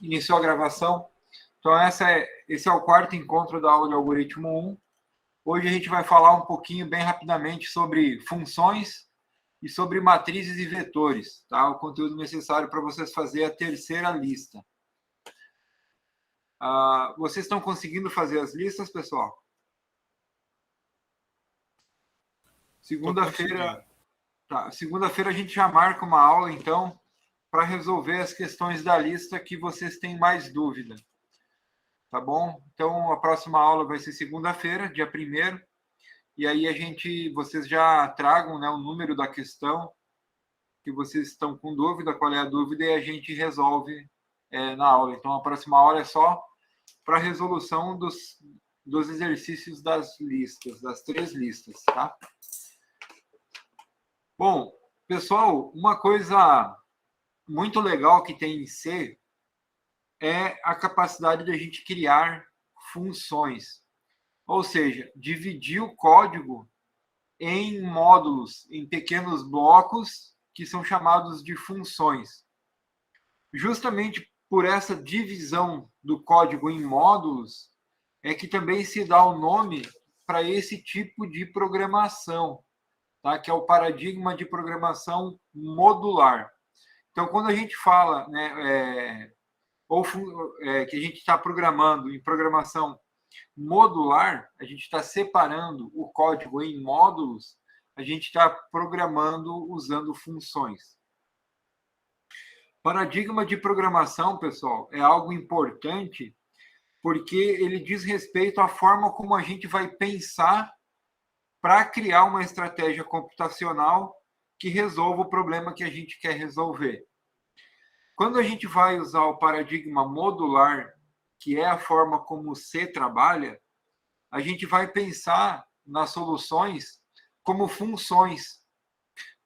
Iniciou a gravação. Então, esse é o quarto encontro da aula de algoritmo 1. Hoje a gente vai falar um pouquinho, bem rapidamente, sobre funções e sobre matrizes e vetores, tá? O conteúdo necessário para vocês fazerem a terceira lista. Vocês estão conseguindo fazer as listas, pessoal? Segunda-feira, segunda-feira a gente já marca uma aula, então, para resolver as questões da lista que vocês têm mais dúvida. Tá bom? Então, a próxima aula vai ser segunda-feira, dia 1º. E aí vocês já tragam, né, o número da questão que vocês estão com dúvida, qual é a dúvida, e a gente resolve na aula. Então, a próxima aula é só para a resolução dos exercícios das listas, das 3 listas, tá? Bom, pessoal, uma coisa muito legal que tem em C é a capacidade de a gente criar funções. Ou seja, dividir o código em módulos, em pequenos blocos, que são chamados de funções. Justamente por essa divisão do código em módulos, é que também se dá o nome para esse tipo de programação, tá? Que é o paradigma de programação modular. Então, quando a gente fala, né, que a gente está programando em programação modular, a gente está separando o código em módulos, a gente está programando usando funções. Paradigma de programação, pessoal, é algo importante porque ele diz respeito à forma como a gente vai pensar para criar uma estratégia computacional que resolva o problema que a gente quer resolver. Quando a gente vai usar o paradigma modular, que é a forma como o C trabalha, a gente vai pensar nas soluções como funções,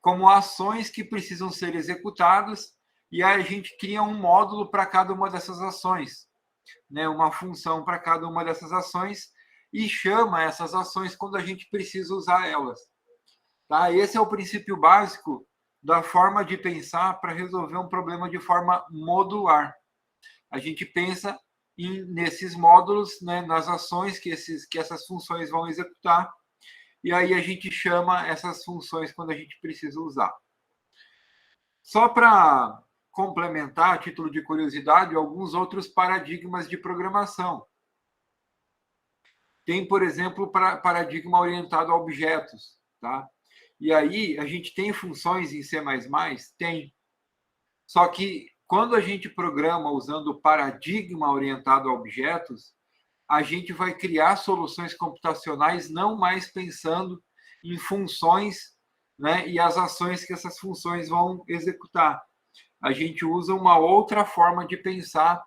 como ações que precisam ser executadas, e aí a gente cria um módulo para cada uma dessas ações, né? Uma função para cada uma dessas ações, e chama essas ações quando a gente precisa usar elas. Tá? Esse é o princípio básico da forma de pensar para resolver um problema de forma modular. A gente pensa nesses módulos, né, nas ações que essas funções vão executar, e aí a gente chama essas funções quando a gente precisa usar. Só para complementar, a título de curiosidade, alguns outros paradigmas de programação. Tem, por exemplo, o paradigma orientado a objetos, tá? E aí a gente tem funções em C++? Tem. Só que quando a gente programa usando o paradigma orientado a objetos, a gente vai criar soluções computacionais não mais pensando em funções, né, e as ações que essas funções vão executar. A gente usa uma outra forma de pensar,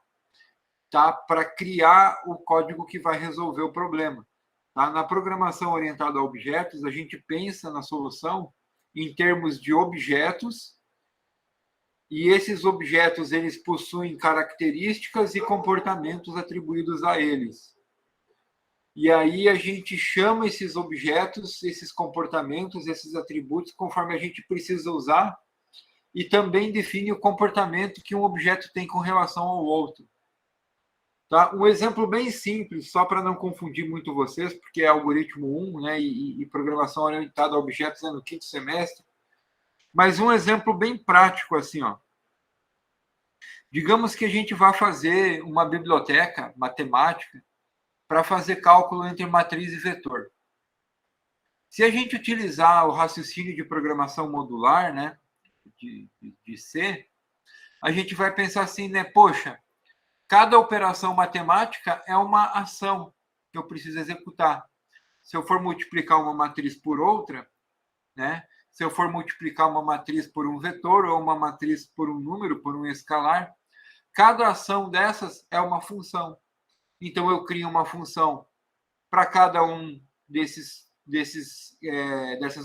tá, para criar o código que vai resolver o problema. Tá? Na programação orientada a objetos, a gente pensa na solução em termos de objetos, e esses objetos eles possuem características e comportamentos atribuídos a eles. E aí a gente chama esses objetos, esses comportamentos, esses atributos, conforme a gente precisa usar, e também define o comportamento que um objeto tem com relação ao outro. Tá? Um exemplo bem simples, só para não confundir muito vocês, porque é algoritmo 1, né, e programação orientada a objetos no 5º semestre, mas um exemplo bem prático, assim, ó. Digamos que a gente vá fazer uma biblioteca matemática para fazer cálculo entre matriz e vetor. Se a gente utilizar o raciocínio de programação modular, né, de C, a gente vai pensar assim, né, poxa, cada operação matemática é uma ação que eu preciso executar. Se eu for multiplicar uma matriz por outra, né, se eu for multiplicar uma matriz por um vetor ou uma matriz por um número, por um escalar, cada ação dessas é uma função. Então, eu crio uma função para cada um dessas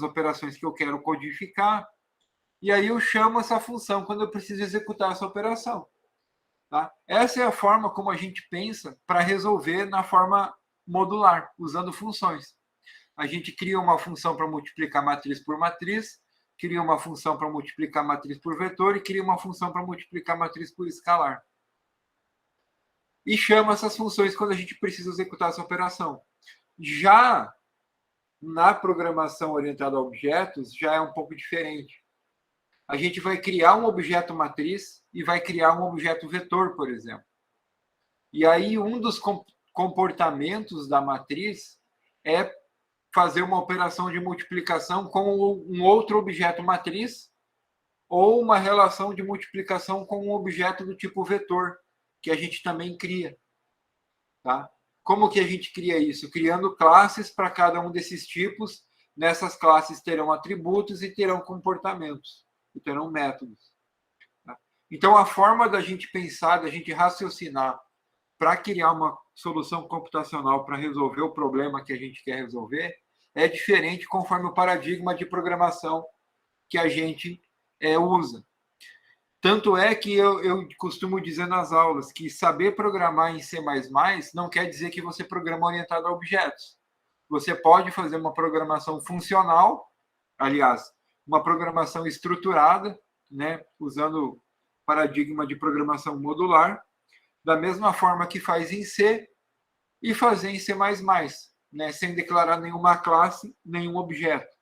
operações que eu quero codificar, e aí eu chamo essa função quando eu preciso executar essa operação. Tá? Essa é a forma como a gente pensa para resolver na forma modular, usando funções. A gente cria uma função para multiplicar matriz por matriz, cria uma função para multiplicar a matriz por vetor e cria uma função para multiplicar a matriz por escalar. E chama essas funções quando a gente precisa executar essa operação. Já na programação orientada a objetos, já é um pouco diferente. A gente vai criar um objeto matriz e vai criar um objeto vetor, por exemplo. E aí, um dos comportamentos da matriz é fazer uma operação de multiplicação com um outro objeto matriz ou uma relação de multiplicação com um objeto do tipo vetor, que a gente também cria. Tá? Como que a gente cria isso? Criando classes para cada um desses tipos. Nessas classes terão atributos e terão comportamentos, e terão métodos. Tá? Então, a forma da gente pensar, da gente raciocinar para criar uma solução computacional para resolver o problema que a gente quer resolver é diferente conforme o paradigma de programação que a gente usa. Tanto é que eu costumo dizer nas aulas que saber programar em C++ não quer dizer que você programa orientado a objetos. Você pode fazer uma programação funcional, aliás, uma programação estruturada, né, usando paradigma de programação modular, da mesma forma que faz em C e fazer em C++, né, sem declarar nenhuma classe, nenhum objeto.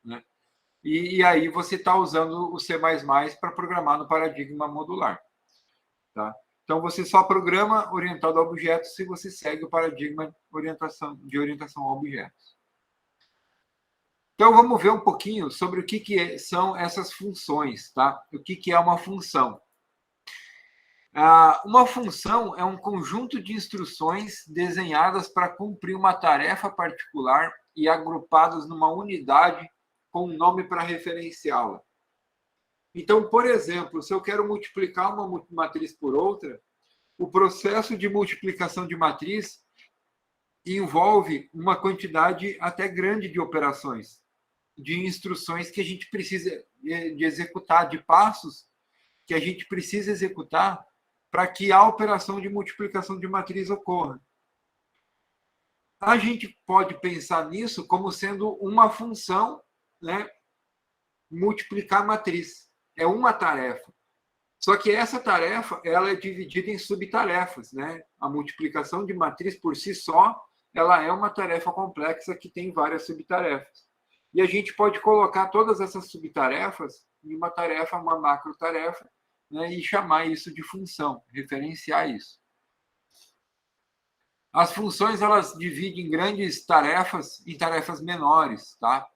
Né? E aí você está usando o C++ para programar no paradigma modular. Tá? Então, você só programa orientado a objetos se você segue o paradigma de orientação a objetos. Então, vamos ver um pouquinho sobre o que são essas funções. Tá? O que é uma função? Uma função é um conjunto de instruções desenhadas para cumprir uma tarefa particular e agrupadas numa unidade com um nome para referenciá-la. Então, por exemplo, se eu quero multiplicar uma matriz por outra, o processo de multiplicação de matriz envolve uma quantidade até grande de operações, de instruções que a gente precisa de executar, de passos que a gente precisa executar para que a operação de multiplicação de matriz ocorra. A gente pode pensar nisso como sendo uma função, né, multiplicar a matriz. É uma tarefa. Só que essa tarefa ela é dividida em subtarefas. Né? A multiplicação de matriz por si só ela é uma tarefa complexa que tem várias subtarefas. E a gente pode colocar todas essas subtarefas em uma tarefa, uma macrotarefa, né, e chamar isso de função, referenciar isso. As funções elas dividem grandes tarefas em tarefas menores. Tá?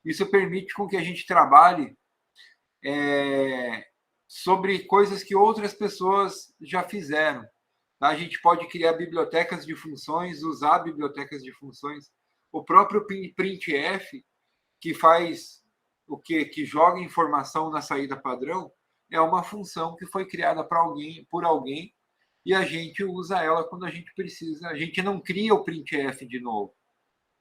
Isso permite com que a gente trabalhe sobre coisas que outras pessoas já fizeram. Tá? A gente pode criar bibliotecas de funções, usar bibliotecas de funções. O próprio printf, que faz o quê? Que joga informação na saída padrão, é uma função que foi criada por alguém e a gente usa ela quando a gente precisa. A gente não cria o printf de novo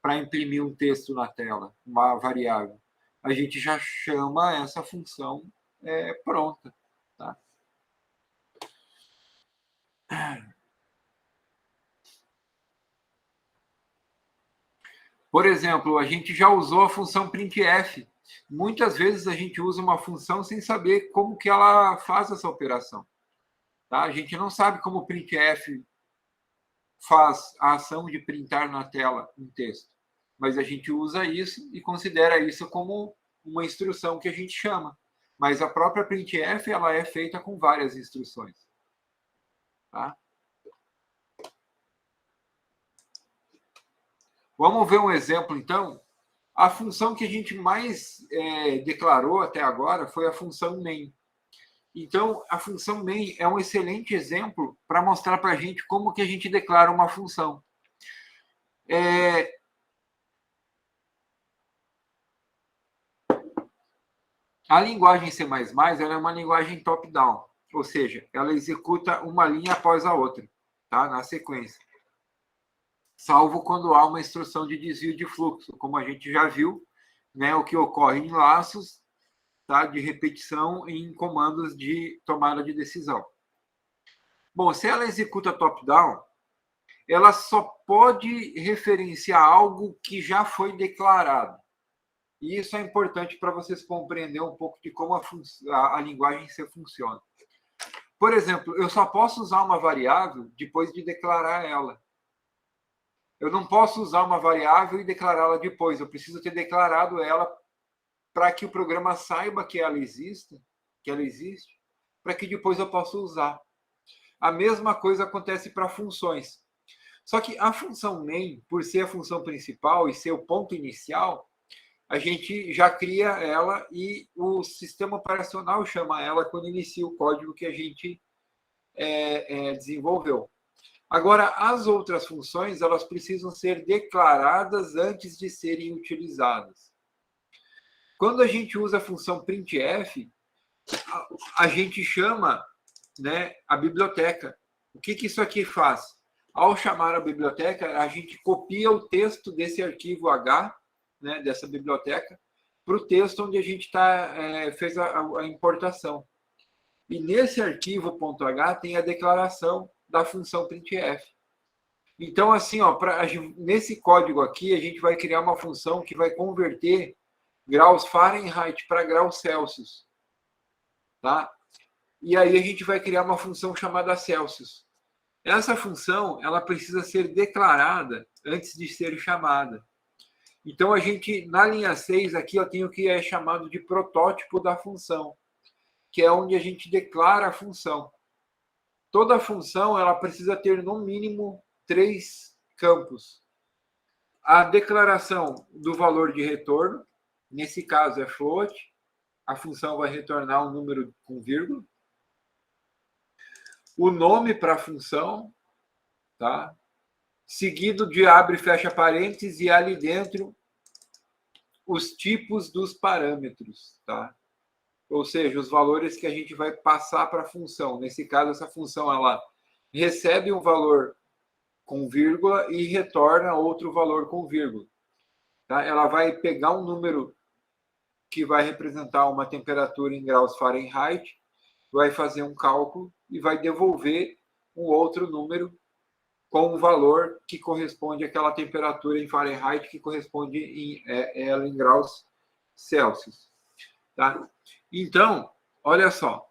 para imprimir um texto na tela, uma variável. A gente já chama essa função pronta. Tá? Por exemplo, a gente já usou a função printf. Muitas vezes a gente usa uma função sem saber como que ela faz essa operação. Tá? A gente não sabe como o printf faz a ação de printar na tela um texto. Mas a gente usa isso e considera isso como uma instrução que a gente chama. Mas a própria printf ela é feita com várias instruções. Tá? Vamos ver um exemplo, então. A função que a gente mais declarou até agora foi a função main. Então, a função main é um excelente exemplo para mostrar para a gente como que a gente declara uma função. A linguagem C++ ela é uma linguagem top-down, ou seja, ela executa uma linha após a outra, tá? Na sequência. Salvo quando há uma instrução de desvio de fluxo, como a gente já viu, né, o que ocorre em laços, tá, de repetição em comandos de tomada de decisão. Bom, se ela executa top-down, ela só pode referenciar algo que já foi declarado. E isso é importante para vocês compreenderem um pouco de como a linguagem C funciona. Por exemplo, eu só posso usar uma variável depois de declarar ela. Eu não posso usar uma variável e declará-la depois. Eu preciso ter declarado ela para que o programa saiba que ela existe, para que depois eu possa usar. A mesma coisa acontece para funções. Só que a função main, por ser a função principal e ser o ponto inicial, a gente já cria ela e o sistema operacional chama ela quando inicia o código que a gente desenvolveu. Agora, as outras funções, elas precisam ser declaradas antes de serem utilizadas. Quando a gente usa a função printf, a gente chama, né, a biblioteca. O que isso aqui faz? Ao chamar a biblioteca, a gente copia o texto desse arquivo H, né, dessa biblioteca, para o texto onde a gente fez a importação. E nesse arquivo .h tem a declaração da função printf. Então, assim, ó, nesse código aqui, a gente vai criar uma função que vai converter graus Fahrenheit para graus Celsius. Tá? E aí a gente vai criar uma função chamada Celsius. Essa função, ela precisa ser declarada antes de ser chamada. Então, a gente, na linha 6, aqui, eu tenho o que é chamado de protótipo da função, que é onde a gente declara a função. Toda função, ela precisa ter, no mínimo, 3 campos. A declaração do valor de retorno, nesse caso é float, a função vai retornar um número com vírgula. O nome para a função, tá? Seguido de abre e fecha parênteses e ali dentro os tipos dos parâmetros, tá? Ou seja, os valores que a gente vai passar para a função. Nesse caso, essa função ela recebe um valor com vírgula e retorna outro valor com vírgula. Tá? Ela vai pegar um número que vai representar uma temperatura em graus Fahrenheit, vai fazer um cálculo e vai devolver um outro número com um valor que corresponde àquela temperatura em Fahrenheit, que corresponde ela em graus Celsius. Tá? Então, olha só,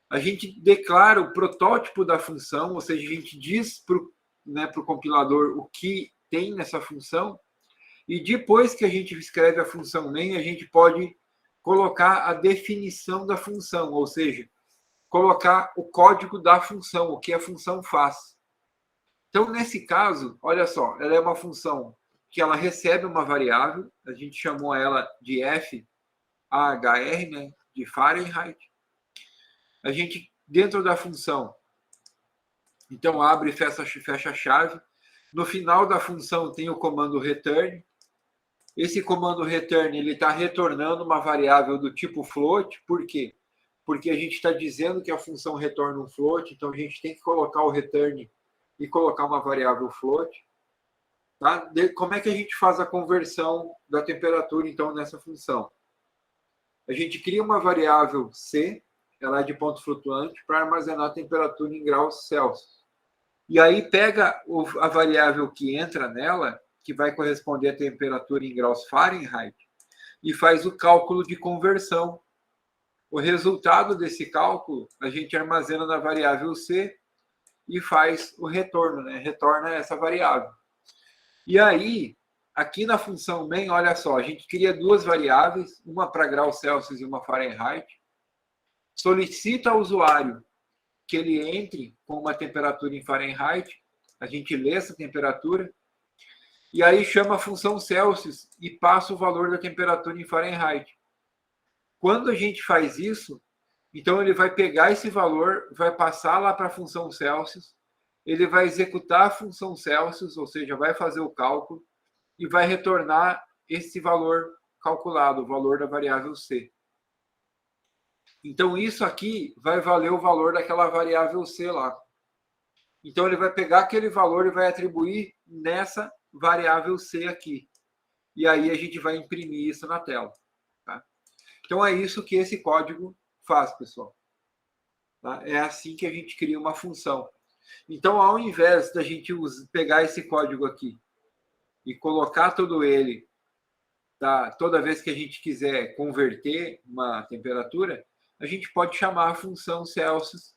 a gente declara o protótipo da função, ou seja, a gente diz para o compilador o que tem nessa função, e depois que a gente escreve a função main, a gente pode colocar a definição da função, ou seja, colocar o código da função, o que a função faz. Então, nesse caso, olha só, ela é uma função que ela recebe uma variável, a gente chamou ela de FAHR, né, de Fahrenheit. A gente, dentro da função, então abre e fecha a chave. No final da função tem o comando return. Esse comando return ele está retornando uma variável do tipo float. Por quê? Porque a gente está dizendo que a função retorna um float, então a gente tem que colocar o return e colocar uma variável float. Tá? Como é que a gente faz a conversão da temperatura, então, nessa função? A gente cria uma variável C, ela é de ponto flutuante, para armazenar a temperatura em graus Celsius. E aí pega a variável que entra nela, que vai corresponder à temperatura em graus Fahrenheit, e faz o cálculo de conversão. O resultado desse cálculo, a gente armazena na variável C e faz o retorno, né? Retorna essa variável. E aí, aqui na função main, olha só, a gente cria 2 variáveis, uma para graus Celsius e uma Fahrenheit, solicita ao usuário que ele entre com uma temperatura em Fahrenheit, a gente lê essa temperatura, e aí chama a função Celsius e passa o valor da temperatura em Fahrenheit. Quando a gente faz isso, então ele vai pegar esse valor, vai passar lá para a função Celsius, ele vai executar a função Celsius, ou seja, vai fazer o cálculo, e vai retornar esse valor calculado, o valor da variável C. Então, isso aqui vai valer o valor daquela variável C lá. Então, ele vai pegar aquele valor e vai atribuir nessa variável C aqui. E aí, a gente vai imprimir isso na tela. Tá? Então, é isso que esse código faz, pessoal. Tá? É assim que a gente cria uma função. Então, ao invés da gente pegar esse código aqui e colocar todo ele tá? Toda vez que a gente quiser converter uma temperatura, a gente pode chamar a função Celsius,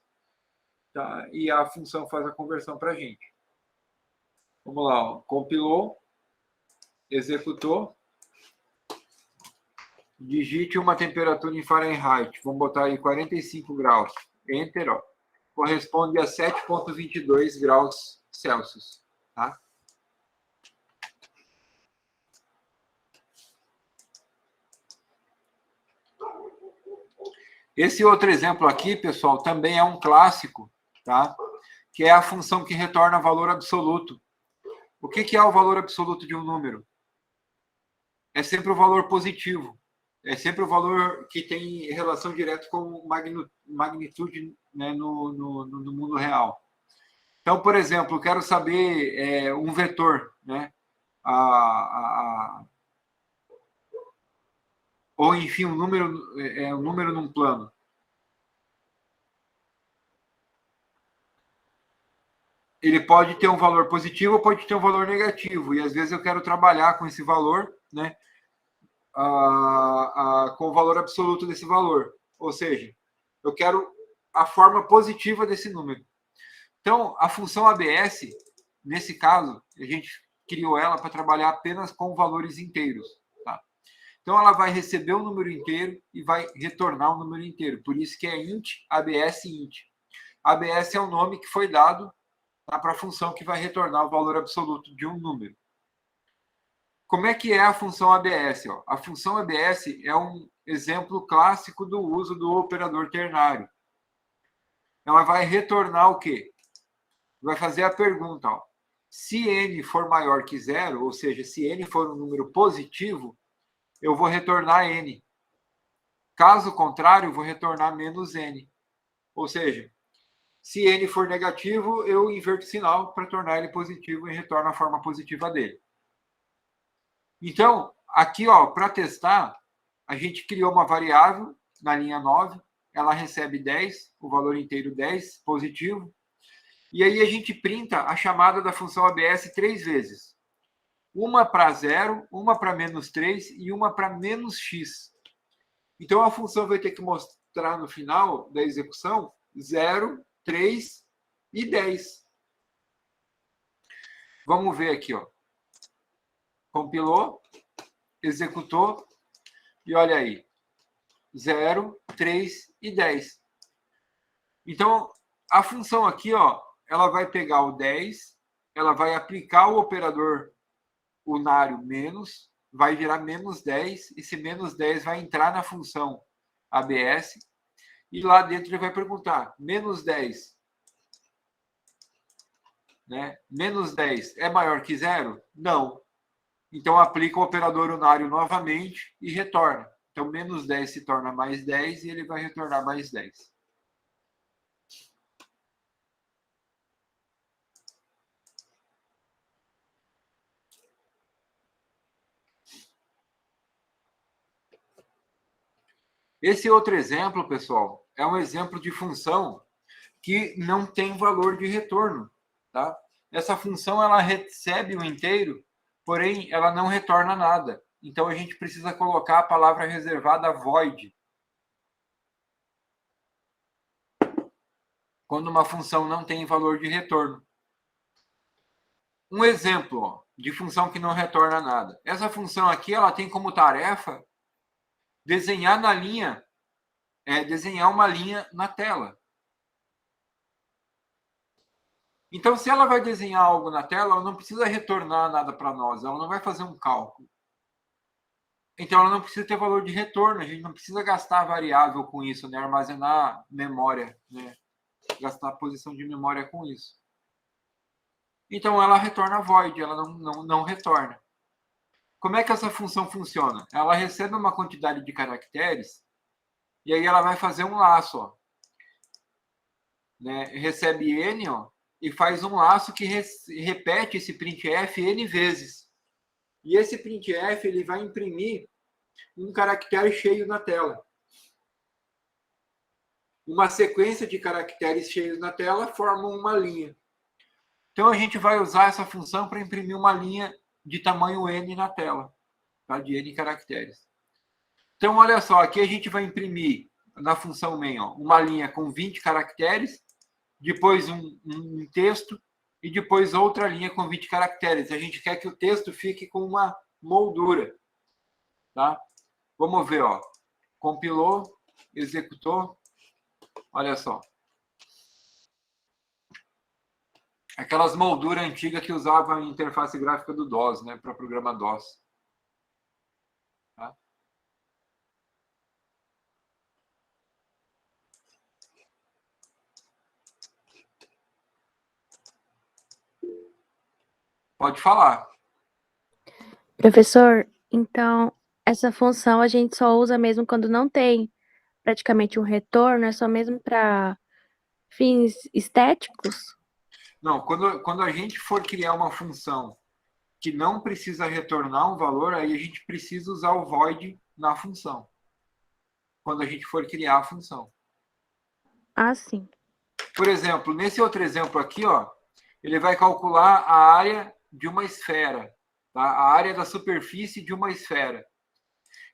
tá? E a função faz a conversão para a gente. Vamos lá, ó. Compilou, executou, digite uma temperatura em Fahrenheit, vamos botar aí 45 graus, Enter, ó. Corresponde a 7,22 graus Celsius, tá? Esse outro exemplo aqui, pessoal, também é um clássico, tá? Que é a função que retorna valor absoluto. O que é o valor absoluto de um número? É sempre o valor positivo. É sempre o valor que tem relação direta com magnitude, né, no mundo real. Então, por exemplo, eu quero saber um vetor, né? Ou, enfim, um número num plano. Ele pode ter um valor positivo ou pode ter um valor negativo. E às vezes eu quero trabalhar com esse valor, né? Com o valor absoluto desse valor. Ou seja, eu quero a forma positiva desse número. Então, a função ABS, nesse caso, a gente criou ela para trabalhar apenas com valores inteiros. Tá? Então, ela vai receber um número inteiro e vai retornar um número inteiro. Por isso que é int, ABS, int. ABS é o nome que foi dado para a função que vai retornar o valor absoluto de um número. Como é que é a função ABS? Ó? A função ABS é um exemplo clássico do uso do operador ternário. Ela vai retornar o quê? Vai fazer a pergunta, ó, se n for maior que zero, ou seja, se n for um número positivo, eu vou retornar n. Caso contrário, eu vou retornar menos n. Ou seja, se n for negativo, eu inverto o sinal para tornar ele positivo e retorno a forma positiva dele. Então, aqui, para testar, a gente criou uma variável na linha 9, ela recebe 10, o valor inteiro 10, positivo, e aí a gente printa a chamada da função ABS 3 vezes. Uma para 0, uma para menos 3 e uma para menos x. Então, a função vai ter que mostrar no final da execução 0, 3 e 10. Vamos ver aqui, ó. Compilou, executou e olha aí. 0, 3 e 10. Então, a função aqui, ó, ela vai pegar o 10, ela vai aplicar o operador unário menos, vai virar menos 10, esse menos 10 vai entrar na função ABS, e lá dentro ele vai perguntar, menos 10, né? Menos 10 é maior que zero? Não. Então, aplica o operador unário novamente e retorna. Então, menos 10 se torna mais 10 e ele vai retornar mais 10. Esse outro exemplo, pessoal, é um exemplo de função que não tem valor de retorno. Tá? Essa função ela recebe o inteiro, porém ela não retorna nada. Então a gente precisa colocar a palavra reservada void. Quando uma função não tem valor de retorno. Um exemplo de função que não retorna nada. Essa função aqui ela tem como tarefa desenhar na linha, desenhar uma linha na tela. Então, se ela vai desenhar algo na tela, ela não precisa retornar nada para nós, ela não vai fazer um cálculo. Então, ela não precisa ter valor de retorno, a gente não precisa gastar variável com isso, né? Armazenar memória, né? Gastar posição de memória com isso. Então, ela retorna void, ela não retorna. Como é que essa função funciona? Ela recebe uma quantidade de caracteres e aí ela vai fazer um laço, ó. Né? Recebe n, ó, e faz um laço que repete esse printf n vezes. E esse printf ele vai imprimir um caractere cheio na tela. Uma sequência de caracteres cheios na tela formam uma linha. Então, a gente vai usar essa função para imprimir uma linha de tamanho n na tela. tá? De N caracteres. Então, olha só, aqui a gente vai imprimir na função main, ó, uma linha com 20 caracteres, depois um texto e depois outra linha com 20 caracteres. A gente quer que o texto fique com uma moldura, tá? Vamos ver, ó. Compilou, executou. Olha só. Aquelas molduras antigas que usavam a interface gráfica do DOS, né, para programa DOS. Tá? Pode falar. Professor, então, essa função a gente só usa mesmo quando não tem praticamente um retorno, é só mesmo para fins estéticos? Não, quando a gente for criar uma função que não precisa retornar um valor, aí a gente precisa usar o void na função. Quando a gente for criar a função. Ah, sim. Por exemplo, nesse outro exemplo aqui, ó, ele vai calcular a área de uma esfera, tá? A área da superfície de uma esfera.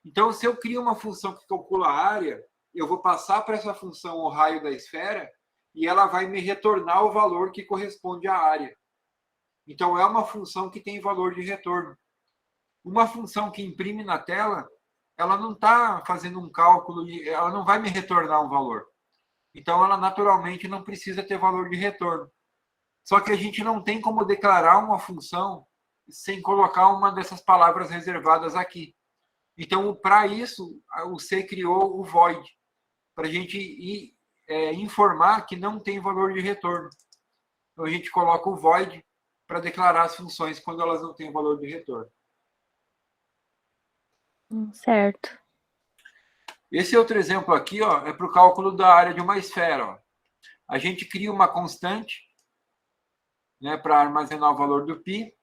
Então, se eu crio uma função que calcula a área, eu vou passar para essa função o raio da esfera e ela vai me retornar o valor que corresponde à área. Então, é uma função que tem valor de retorno. Uma função que imprime na tela, ela não está fazendo um cálculo, ela não vai me retornar um valor. Então, ela naturalmente não precisa ter valor de retorno. Só que a gente não tem como declarar uma função sem colocar uma dessas palavras reservadas aqui. Então, para isso, o C criou o void, para a gente informar que não tem valor de retorno. Então, a gente coloca o void para declarar as funções quando elas não têm valor de retorno. Certo. Esse outro exemplo aqui, ó, é para o cálculo da área de uma esfera. Ó. A gente cria uma constante, né, para armazenar o valor do π,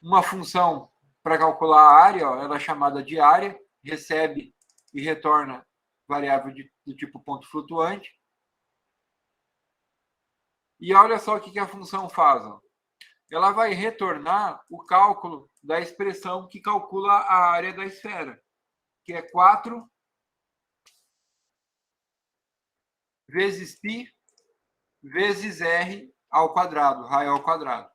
uma função para calcular a área, ó, ela é chamada de área, recebe e retorna variável do tipo ponto flutuante. E olha só o que a função faz. Ó. Ela vai retornar o cálculo da expressão que calcula a área da esfera, que é 4 vezes π vezes r ao quadrado, raio ao quadrado.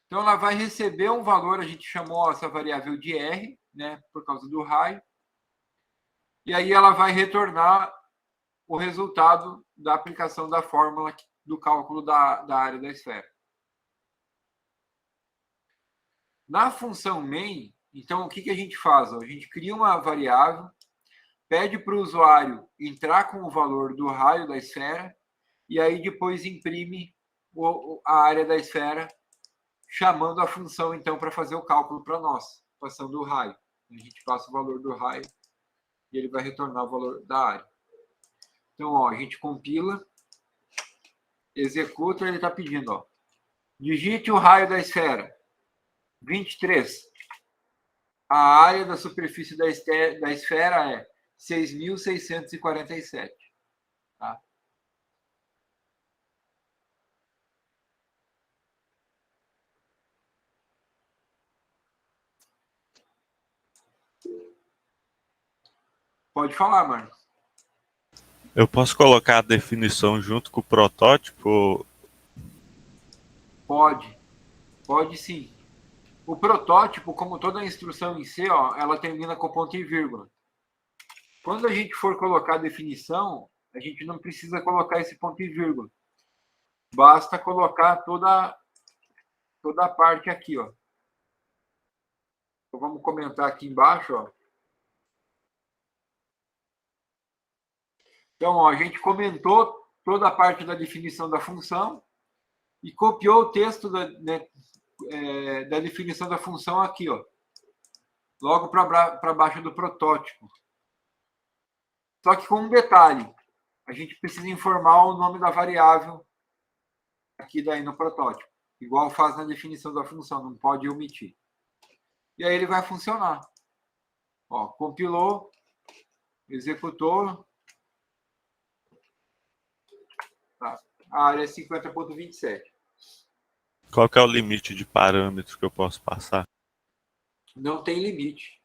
Então, ela vai receber um valor, a gente chamou essa variável de r, né, por causa do raio, e aí ela vai retornar o resultado da aplicação da fórmula do cálculo da área da esfera. Na função main, então, o que a gente faz? A gente cria uma variável, pede para o usuário entrar com o valor do raio da esfera, e aí depois imprime a área da esfera, chamando a função, então, para fazer o cálculo para nós, passando o raio. A gente passa o valor do raio e ele vai retornar o valor da área. Então, ó, a gente compila, executa, ele está pedindo, ó, digite o raio da esfera, 23. A área da superfície da esfera é 6.647. Tá? Pode falar, Marcos. Eu posso colocar a definição junto com o protótipo? Pode sim. O protótipo, como toda instrução em C, ó, ela termina com ponto e vírgula. Quando a gente for colocar a definição, a gente não precisa colocar esse ponto e vírgula. Basta colocar toda a parte aqui, ó. Então, vamos comentar aqui embaixo, ó. Então, ó, a gente comentou toda a parte da definição da função e copiou o texto da definição da função aqui, ó, logo para baixo do protótipo. Só que com um detalhe, a gente precisa informar o nome da variável aqui daí no protótipo, igual faz na definição da função, não pode omitir. E aí ele vai funcionar. Ó, compilou, executou. Tá. A área é 50.27. Qual que é o limite de parâmetros que eu posso passar? Não tem limite.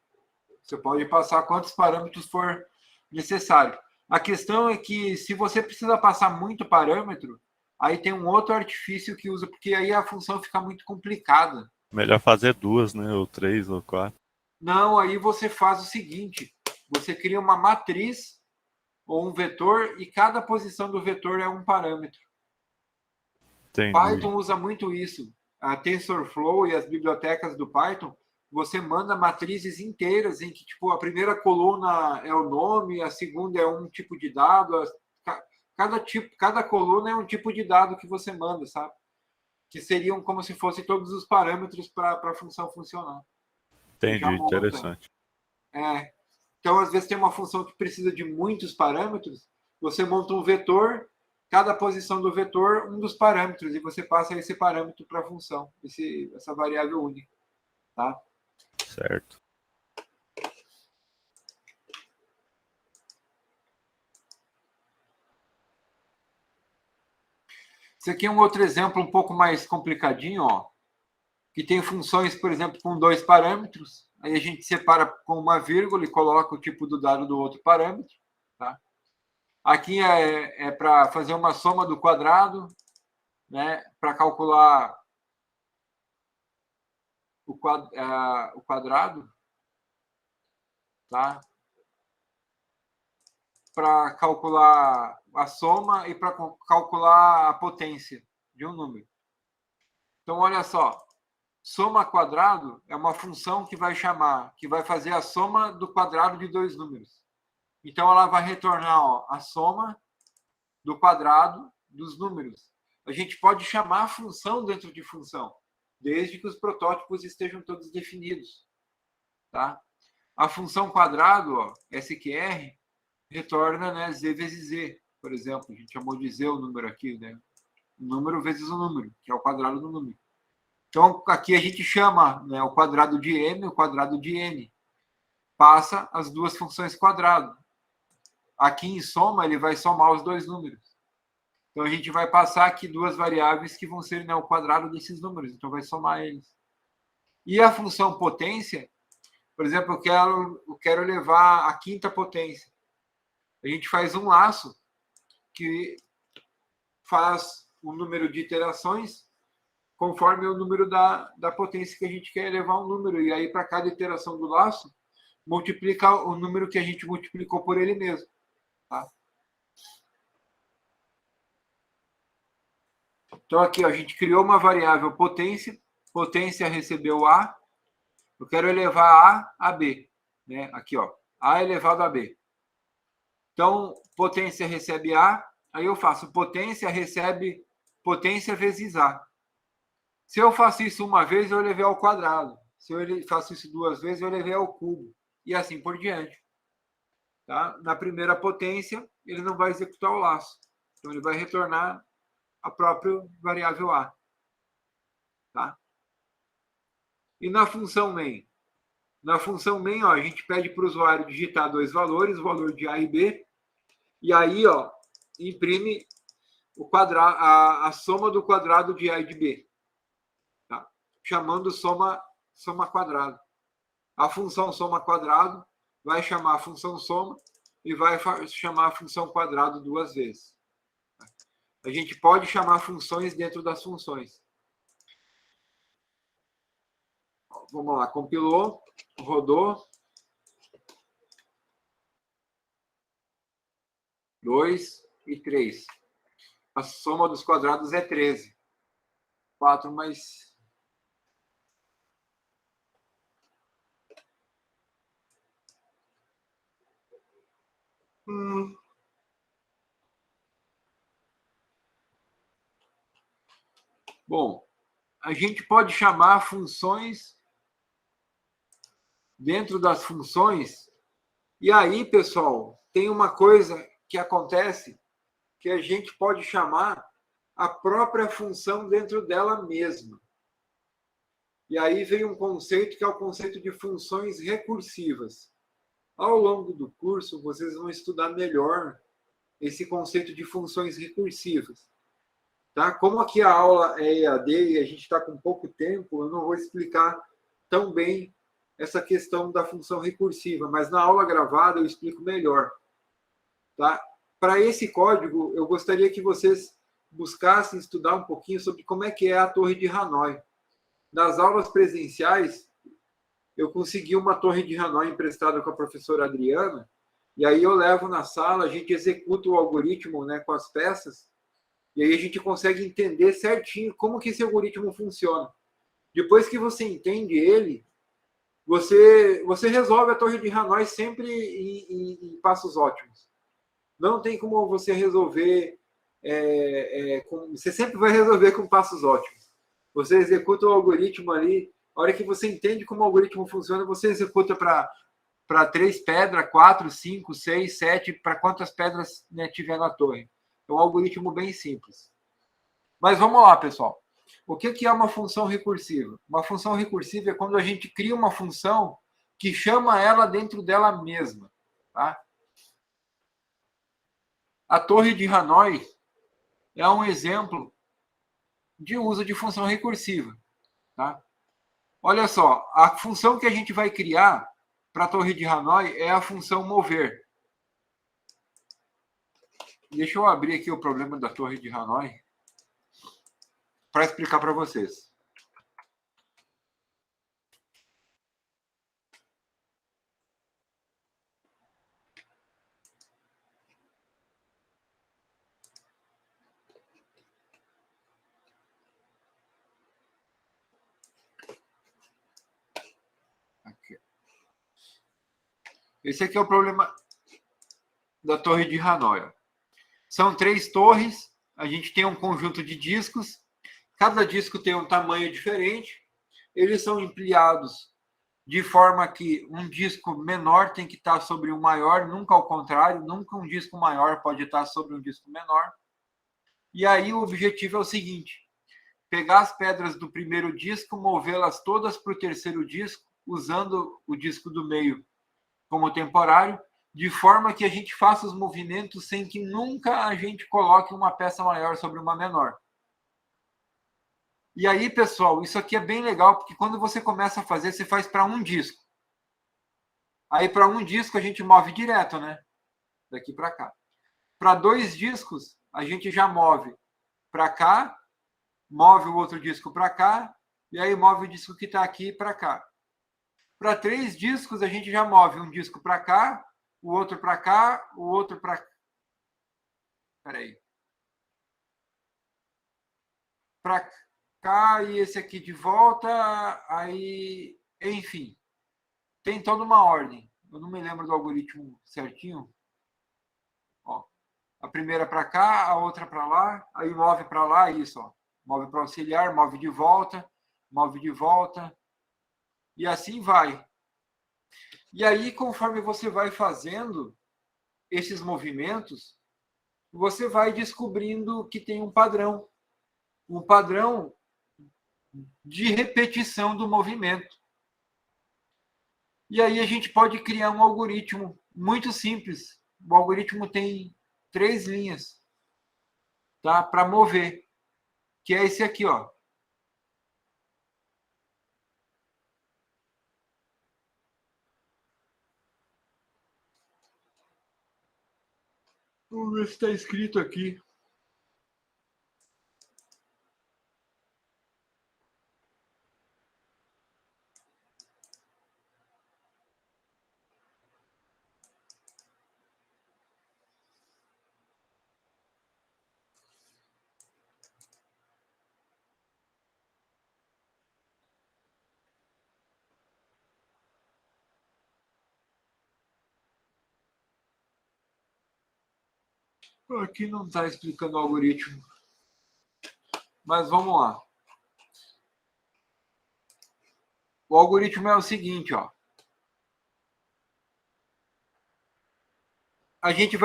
Você pode passar quantos parâmetros for necessário. A questão é que se você precisa passar muito parâmetro, aí tem um outro artifício que usa, porque aí a função fica muito complicada. Melhor fazer 2, né? Ou 3, ou 4. Não, aí você faz o seguinte, você cria uma matriz ou um vetor e cada posição do vetor é um parâmetro. Entendi. Python usa muito isso. A TensorFlow e as bibliotecas do Python, você manda matrizes inteiras em que tipo a primeira coluna é o nome, a segunda é um tipo de dado, cada coluna é um tipo de dado que você manda, sabe? Que seriam como se fossem todos os parâmetros para a função funcionar. Entendi, interessante. Então, às vezes tem uma função que precisa de muitos parâmetros, você monta um vetor, cada posição do vetor, um dos parâmetros, e você passa esse parâmetro para a função, essa variável única. Tá? Certo. Esse aqui é um outro exemplo um pouco mais complicadinho, ó, que tem funções, por exemplo, com 2 parâmetros. Aí a gente separa com uma vírgula e coloca o tipo do dado do outro parâmetro. Tá? Aqui é para fazer uma soma do quadrado, né, para calcular o quadrado, tá? Para calcular a soma e para calcular a potência de um número. Então, olha só, soma quadrado é uma função que vai fazer a soma do quadrado de 2 números. Então, ela vai retornar, ó, a soma do quadrado dos números. A gente pode chamar a função dentro de função, desde que os protótipos estejam todos definidos. Tá? A função quadrado, ó, SQR, retorna, né, z vezes z, por exemplo. A gente chamou de z o número aqui, né? O número vezes o número, que é o quadrado do número. Então, aqui a gente chama, né, o quadrado de m, o quadrado de n. Passa as duas funções quadrado. Aqui em soma, ele vai somar os 2 números. Então, a gente vai passar aqui 2 variáveis que vão ser, né, o quadrado desses números. Então, vai somar eles. E a função potência, por exemplo, eu quero levar a 5ª potência. A gente faz um laço que faz o número de iterações conforme o número da potência que a gente quer elevar um número. E aí, para cada iteração do laço, multiplica o número que a gente multiplicou por ele mesmo. Tá? Então, aqui, ó, a gente criou uma variável potência. Potência recebeu A. Eu quero elevar A a B. Né? Aqui, ó, A elevado a B. Então, potência recebe A. Aí eu faço potência recebe potência vezes A. Se eu faço isso uma vez, eu elevei ao quadrado. Se eu faço isso 2 vezes, eu elevei ao cubo. E assim por diante. Tá? Na primeira potência, ele não vai executar o laço. Então, ele vai retornar a própria variável A. Tá? E na função main? Na função main, ó, a gente pede para o usuário digitar 2 valores, o valor de A e B. E aí, ó, imprime o quadrado, a soma do quadrado de A e de B. Tá? Chamando soma quadrado. A função soma quadrado vai chamar a função soma e vai chamar a função quadrado 2 vezes. A gente pode chamar funções dentro das funções. Vamos lá, compilou, rodou. 2 e 3. A soma dos quadrados é 13. 4 mais... Bom, a gente pode chamar funções dentro das funções. E aí, pessoal, tem uma coisa que acontece que a gente pode chamar a própria função dentro dela mesma. E aí vem um conceito que é o conceito de funções recursivas. Ao longo do curso, vocês vão estudar melhor esse conceito de funções recursivas. Tá? Como aqui a aula é EAD e a gente está com pouco tempo, eu não vou explicar tão bem essa questão da função recursiva, mas na aula gravada eu explico melhor. Tá? Para esse código, eu gostaria que vocês buscassem estudar um pouquinho sobre como é que é a torre de Hanoi. Nas aulas presenciais, eu consegui uma torre de Hanoi emprestada com a professora Adriana, e aí eu levo na sala, a gente executa o algoritmo, né, com as peças, e aí a gente consegue entender certinho como que esse algoritmo funciona. Depois que você entende ele, você resolve a torre de Hanoi sempre em passos ótimos. Não tem como você resolver... você sempre vai resolver com passos ótimos. Você executa o algoritmo ali, a hora que você entende como o algoritmo funciona, você executa para 3 pedras, 4, 5, 6, 7, para quantas pedras, né, tiver na torre. É um algoritmo bem simples. Mas vamos lá, pessoal. O que é uma função recursiva? Uma função recursiva é quando a gente cria uma função que chama ela dentro dela mesma. Tá? A torre de Hanoi é um exemplo de uso de função recursiva. Tá? Olha só, a função que a gente vai criar para a torre de Hanoi é a função mover. Deixa eu abrir aqui o problema da torre de Hanoi para explicar para vocês. Aqui. Esse aqui é o problema da torre de Hanoi. São 3 torres, a gente tem um conjunto de discos, cada disco tem um tamanho diferente, eles são empilhados de forma que um disco menor tem que estar sobre um maior, nunca ao contrário, nunca um disco maior pode estar sobre um disco menor. E aí o objetivo é o seguinte: pegar as pedras do primeiro disco, movê-las todas para o terceiro disco, usando o disco do meio como temporário, de forma que a gente faça os movimentos sem que nunca a gente coloque uma peça maior sobre uma menor. E aí, pessoal, isso aqui é bem legal, porque quando você começa a fazer, você faz para um disco. Aí, para um disco, a gente move direto, né? Daqui para cá. Para 2 discos, a gente já move para cá, move o outro disco para cá, e aí move o disco que está aqui para cá. Para 3 discos, a gente já move um disco para cá, o outro para cá, o outro para... Espera aí. Para cá e esse aqui de volta, aí... Enfim, tem toda uma ordem. Eu não me lembro do algoritmo certinho. Ó, a primeira para cá, a outra para lá, aí move para lá, isso, ó. Move para auxiliar, move de volta, e assim vai. E aí, conforme você vai fazendo esses movimentos, você vai descobrindo que tem um padrão de repetição do movimento. E aí a gente pode criar um algoritmo muito simples. O algoritmo tem 3 linhas, tá? Para mover, que é esse aqui, ó. Vamos ver se está escrito aqui. Aqui não está explicando o algoritmo. Mas vamos lá. O algoritmo é o seguinte, ó. A gente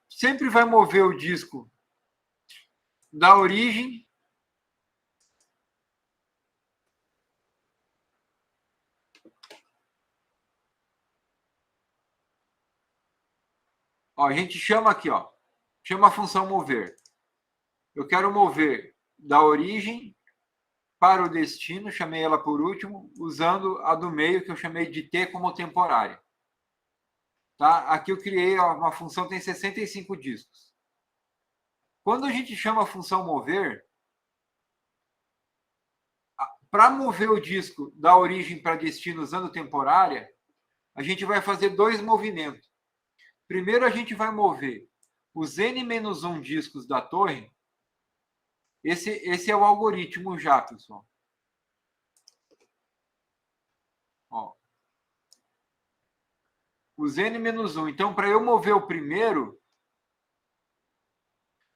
sempre vai mover o disco da origem ó, a gente chama aqui, ó, chama a função mover. Eu quero mover da origem para o destino, chamei ela por último, usando a do meio, que eu chamei de T como temporária. Tá? Aqui eu criei uma função que tem 65 discos. Quando a gente chama a função mover, para mover o disco da origem para destino usando temporária, a gente vai fazer dois movimentos. Primeiro, a gente vai mover os N-1 discos da torre. Esse é o algoritmo já, pessoal. Ó. Os N-1. Então, para eu mover o primeiro,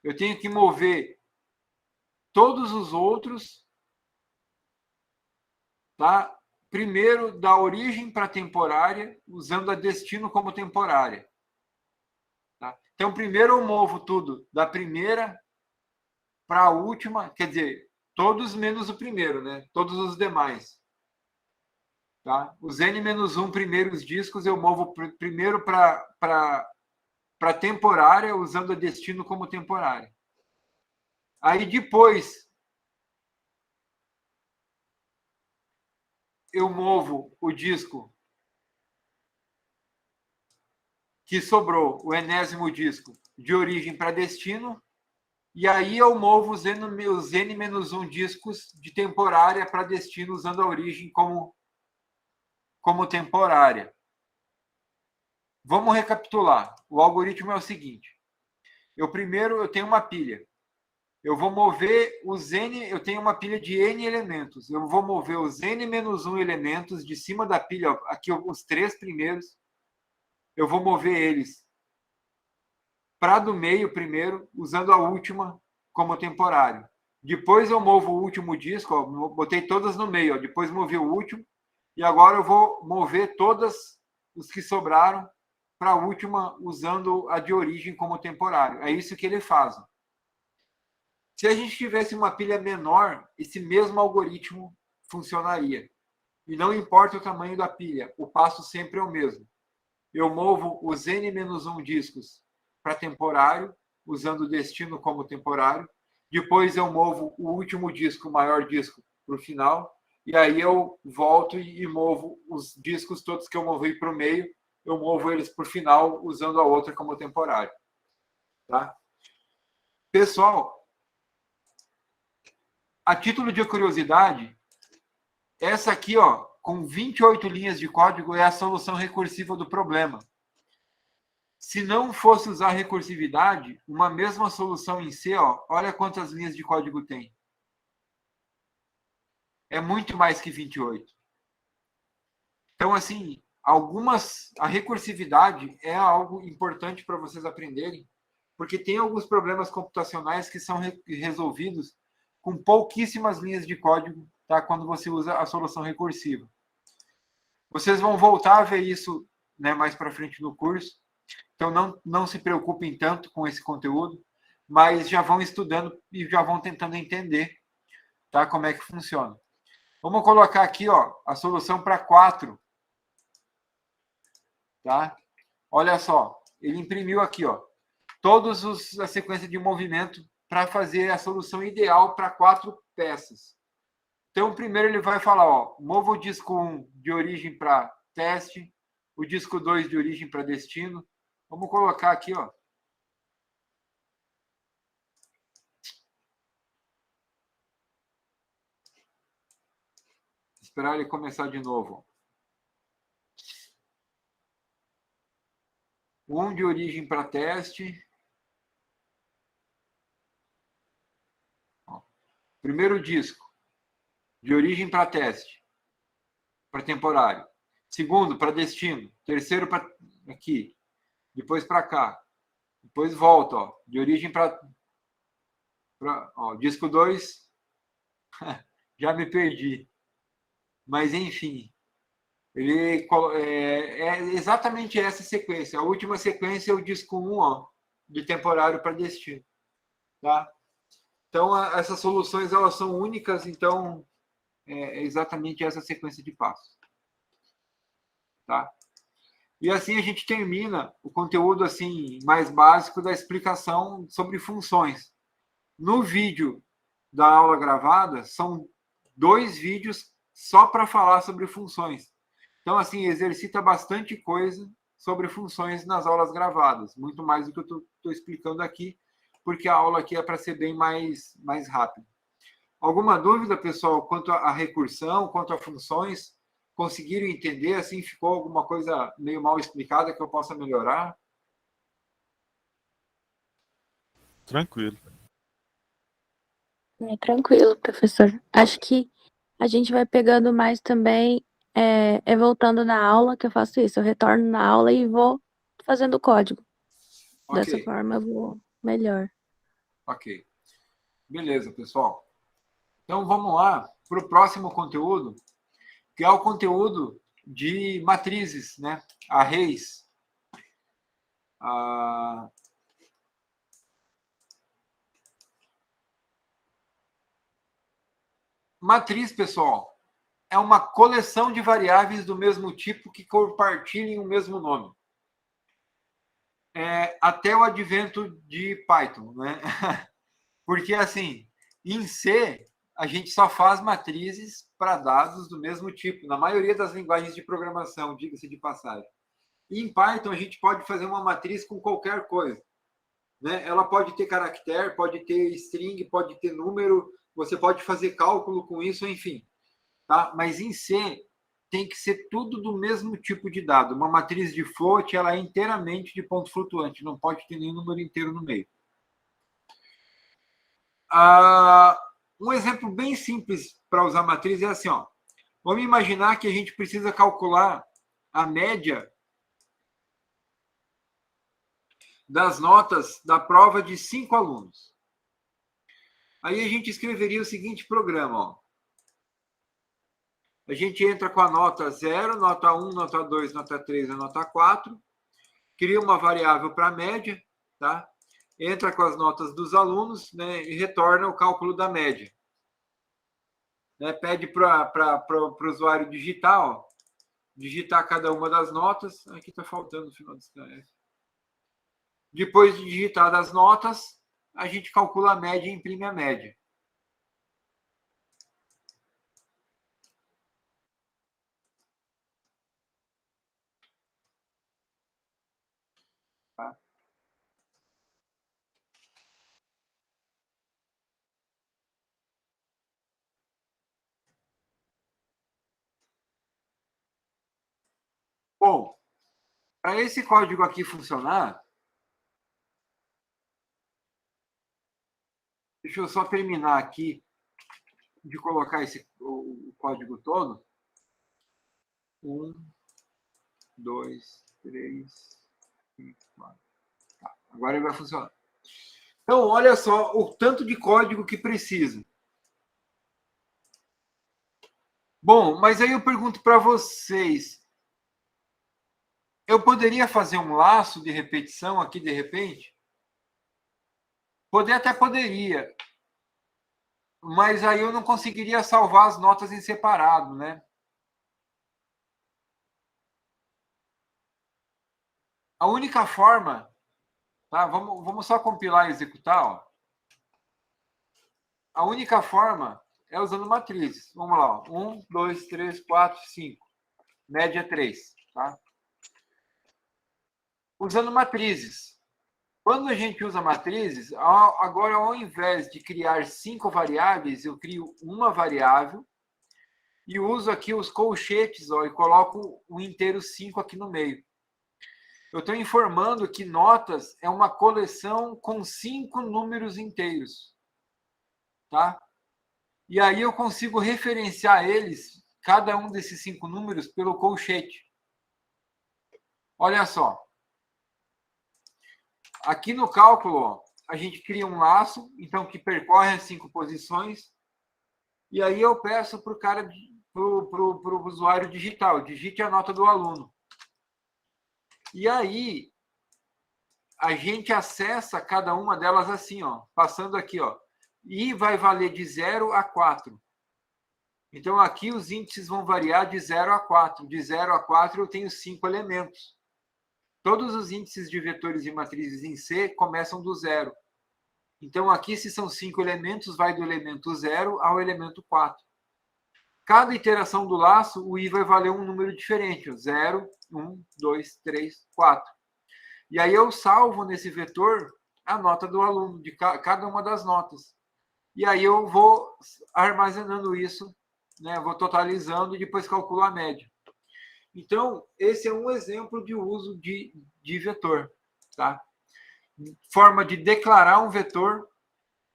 eu tenho que mover todos os outros, tá? Primeiro, da origem para temporária, usando a destino como temporária. Tá? Então, primeiro eu movo tudo da primeira para a última, quer dizer, todos menos o primeiro, né? Todos os demais. Tá? Os N-1 primeiros discos eu movo primeiro para temporária, usando a destino como temporária. Aí depois eu movo o disco que sobrou, o enésimo disco, de origem para destino, e aí eu movo os N-1 discos de temporária para destino, usando a origem como temporária. Vamos recapitular. O algoritmo é o seguinte. Eu tenho uma pilha. Eu vou mover os N, eu tenho uma pilha de N elementos. Eu vou mover os N-1 elementos de cima da pilha, aqui os 3 primeiros. Eu vou mover eles para do meio primeiro, usando a última como temporário. Depois eu movo o último disco, ó, botei todas no meio, ó, depois movi o último, e agora eu vou mover todas os que sobraram para a última, usando a de origem como temporário. É isso que ele faz. Se a gente tivesse uma pilha menor, esse mesmo algoritmo funcionaria. E não importa o tamanho da pilha, o passo sempre é o mesmo. Eu movo os N-1 discos para temporário, usando o destino como temporário. Depois eu movo o último disco, o maior disco, para o final. E aí eu volto e movo os discos todos que eu movi para o meio, eu movo eles para o final, usando a outra como temporário. Tá? Pessoal, a título de curiosidade, essa aqui, ó, com 28 linhas de código, é a solução recursiva do problema. Se não fosse usar recursividade, uma mesma solução em C, ó, olha quantas linhas de código tem. É muito mais que 28. Então, assim, a recursividade é algo importante para vocês aprenderem, porque tem alguns problemas computacionais que são resolvidos com pouquíssimas linhas de código, tá? Quando você usa a solução recursiva. Vocês vão voltar a ver isso, né, mais para frente no curso. Então, não se preocupem tanto com esse conteúdo, mas já vão estudando e já vão tentando entender, tá, como é que funciona. Vamos colocar aqui, ó, a solução para 4. Tá? Olha só, ele imprimiu aqui, ó, a sequência de movimento para fazer a solução ideal para 4 peças. Então, primeiro ele vai falar, ó, mova o disco 1 de origem para teste, o disco 2 de origem para destino. Vamos colocar aqui, ó. Esperar ele começar de novo. 1 de origem para teste. Ó. Primeiro disco, de origem para teste, para temporário. Segundo, para destino. Terceiro, para aqui. Depois para cá. Depois volta, ó, de origem para disco 2. Já me perdi. Mas, enfim, ele é exatamente essa sequência. A última sequência é o disco 1, ó, de temporário para destino. Tá? Então, essas soluções elas são únicas, então é exatamente essa sequência de passos. Tá? E assim a gente termina o conteúdo assim mais básico da explicação sobre funções. No vídeo da aula gravada, são 2 vídeos só para falar sobre funções. Então, assim, exercita bastante coisa sobre funções nas aulas gravadas, muito mais do que eu estou explicando aqui, porque a aula aqui é para ser bem mais rápida. Alguma dúvida, pessoal, quanto à recursão, quanto a funções? Conseguiram entender? Assim, ficou alguma coisa meio mal explicada que eu possa melhorar? Tranquilo. Tranquilo, professor. Acho que a gente vai pegando mais também, voltando na aula, que eu faço isso. Eu retorno na aula e vou fazendo o código. Dessa Ok, forma eu vou melhor. ok. Beleza, pessoal. Então, vamos lá para o próximo conteúdo, que é o conteúdo de matrizes, né? Arrays. Matriz, pessoal, é uma coleção de variáveis do mesmo tipo que compartilhem o mesmo nome. Até o advento de Python, né? Porque, assim, em C, a gente só faz matrizes para dados do mesmo tipo, na maioria das linguagens de programação, diga-se de passagem. E em Python, a gente pode fazer uma matriz com qualquer coisa. Né? Ela pode ter caractere, pode ter string, pode ter número, você pode fazer cálculo com isso, enfim. Tá? Mas em C, tem que ser tudo do mesmo tipo de dado. Uma matriz de float, ela é inteiramente de ponto flutuante, não pode ter nenhum número inteiro no meio. Um exemplo bem simples para usar matriz é assim, ó. Vamos imaginar que a gente precisa calcular a média das notas da prova de 5 alunos. Aí a gente escreveria o seguinte programa, ó. A gente entra com a nota 0, nota 1, nota 2, nota 3 e nota 4, cria uma variável para a média, tá? Entra com as notas dos alunos, né, e retorna o cálculo da média. Né, pede para o usuário digitar cada uma das notas. Aqui está faltando o final desse cara. Depois de digitar as notas, a gente calcula a média e imprime a média. Tá? Bom, para esse código aqui funcionar, deixa eu só terminar aqui de colocar o código todo. 1, 2, 3, 4. Tá, agora ele vai funcionar. Então, olha só o tanto de código que precisa. Bom, mas aí eu pergunto para vocês, eu poderia fazer um laço de repetição aqui de repente? Até poderia, mas aí eu não conseguiria salvar as notas em separado, né? A única forma, tá? Vamos só compilar e executar, ó. A única forma é usando matrizes. Vamos lá, ó. 1, 2, 3, 4, 5. Média 3, tá? Usando matrizes. Quando a gente usa matrizes, agora, ao invés de criar 5 variáveis, eu crio uma variável e uso aqui os colchetes, ó, e coloco o inteiro 5 aqui no meio. Eu estou informando que notas é uma coleção com 5 números inteiros. Tá? E aí eu consigo referenciar eles, cada um desses 5 números, pelo colchete. Olha só. Aqui no cálculo, ó, a gente cria um laço, então, que percorre as 5 posições. E aí eu peço para o usuário digital, digite a nota do aluno. E aí a gente acessa cada uma delas assim, ó, passando aqui, ó. E vai valer de 0 a 4. Então, aqui os índices vão variar de 0 a 4. De 0 a 4 eu tenho 5 elementos. Todos os índices de vetores e matrizes em C começam do 0. Então, aqui, se são 5 elementos, vai do elemento 0 ao elemento 4. Cada iteração do laço, o i vai valer um número diferente. 0, 1, 2, 3, 4. E aí eu salvo nesse vetor a nota do aluno, de cada uma das notas. E aí eu vou armazenando isso, né? Vou totalizando e depois calculo a média. Então, esse é um exemplo de uso de vetor. Tá? Forma de declarar um vetor,